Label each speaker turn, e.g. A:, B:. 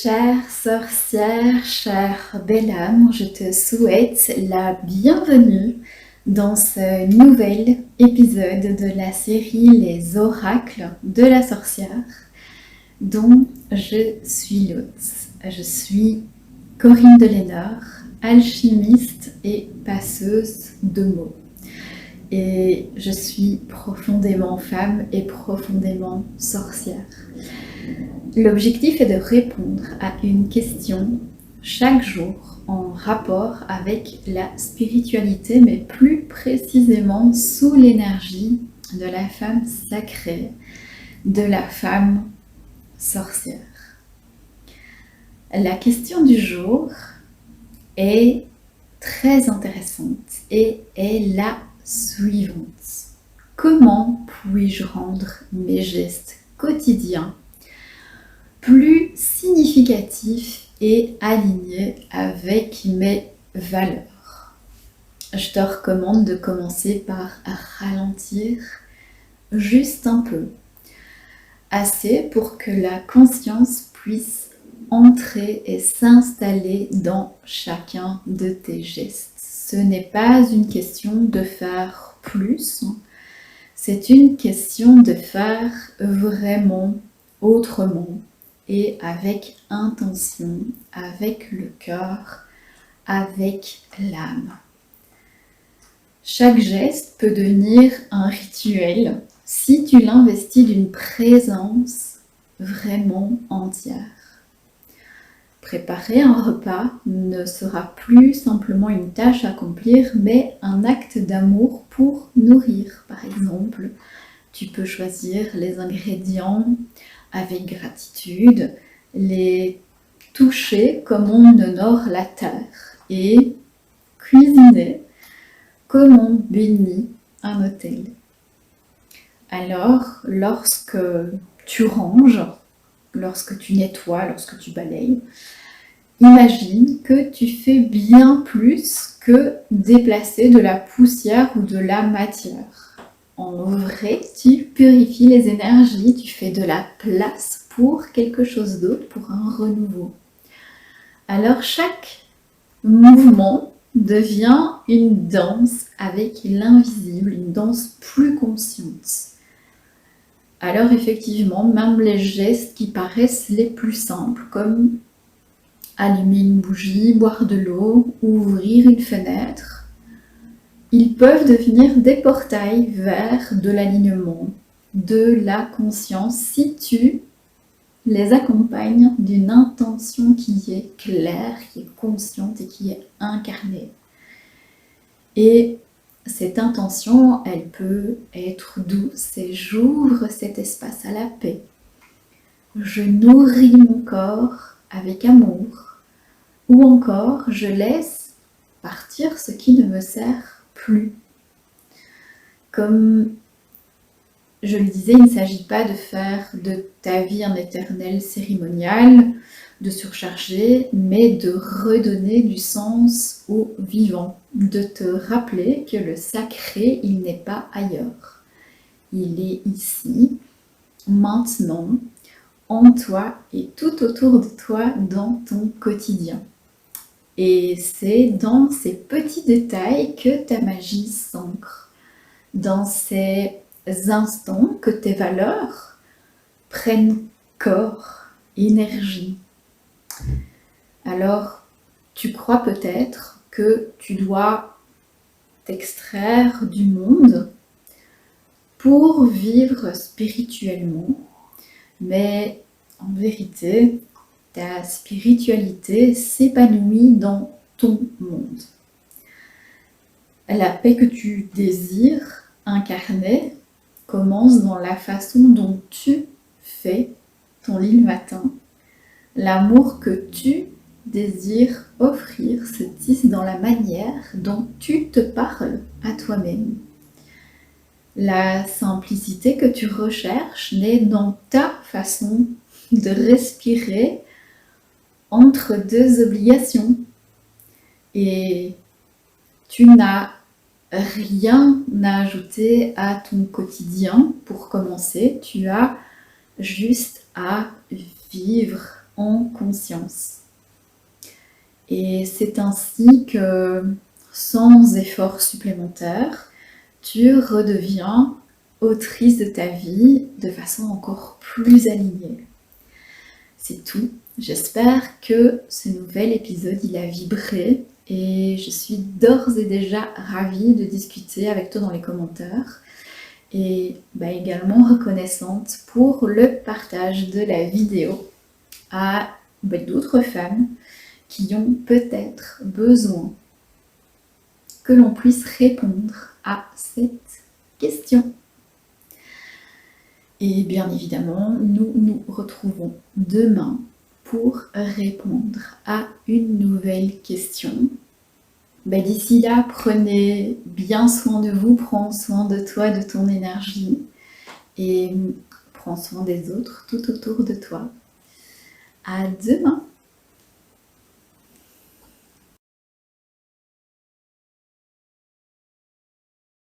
A: Chère sorcière, chère belle âme, je te souhaite la bienvenue dans ce nouvel épisode de la série Les oracles de la sorcière, dont je suis l'hôte. Je suis Corinne Delénor, alchimiste et passeuse de mots. Et je suis profondément femme et profondément sorcière. L'objectif est de répondre à une question chaque jour en rapport avec la spiritualité, mais plus précisément sous l'énergie de la femme sacrée, de la femme sorcière. La question du jour est très intéressante et est la suivante. Comment puis-je rendre mes gestes quotidiens plus significatif et aligné avec mes valeurs? Je te recommande de commencer par ralentir juste un peu, assez pour que la conscience puisse entrer et s'installer dans chacun de tes gestes. Ce n'est pas une question de faire plus, c'est une question de faire vraiment autrement et avec intention, avec le cœur, avec l'âme. Chaque geste peut devenir un rituel si tu l'investis d'une présence vraiment entière. Préparer un repas ne sera plus simplement une tâche à accomplir, mais un acte d'amour pour nourrir. Par exemple, tu peux choisir les ingrédients avec gratitude, les toucher comme on honore la terre et cuisiner comme on bénit un autel. Alors, lorsque tu ranges, lorsque tu nettoies, lorsque tu balayes, imagine que tu fais bien plus que déplacer de la poussière ou de la matière. En vrai, tu purifies les énergies, tu fais de la place pour quelque chose d'autre, pour un renouveau. Alors chaque mouvement devient une danse avec l'invisible, une danse plus consciente. Alors effectivement, même les gestes qui paraissent les plus simples, comme allumer une bougie, boire de l'eau, ouvrir une fenêtre, ils peuvent devenir des portails vers de l'alignement, de la conscience, si tu les accompagnes d'une intention qui est claire, qui est consciente et qui est incarnée. Et cette intention, elle peut être douce et j'ouvre cet espace à la paix. Je nourris mon corps avec amour, ou encore je laisse partir ce qui ne me sert plus. Comme je le disais, il ne s'agit pas de faire de ta vie un éternel cérémonial, de surcharger, mais de redonner du sens au vivant, de te rappeler que le sacré, il n'est pas ailleurs. Il est ici, maintenant, en toi et tout autour de toi dans ton quotidien. Et c'est dans ces petits détails que ta magie s'ancre, dans ces instants que tes valeurs prennent corps, énergie. Alors, tu crois peut-être que tu dois t'extraire du monde pour vivre spirituellement, mais en vérité, ta spiritualité s'épanouit dans ton monde. La paix que tu désires incarner commence dans la façon dont tu fais ton lit le matin. L'amour que tu désires offrir se tisse dans la manière dont tu te parles à toi-même. La simplicité que tu recherches naît dans ta façon de respirer entre deux obligations. Et tu n'as rien à ajouter à ton quotidien pour commencer. Tu as juste à vivre en conscience. Et c'est ainsi que, sans effort supplémentaire, tu redeviens autrice de ta vie de façon encore plus alignée. C'est tout. J'espère que ce nouvel épisode, il a vibré et je suis d'ores et déjà ravie de discuter avec toi dans les commentaires et également reconnaissante pour le partage de la vidéo à d'autres femmes qui ont peut-être besoin que l'on puisse répondre à cette question. Et bien évidemment, nous nous retrouvons demain pour répondre à une nouvelle question. D'ici là, prenez bien soin de vous, prends soin de toi, de ton énergie et prends soin des autres tout autour de toi. À demain!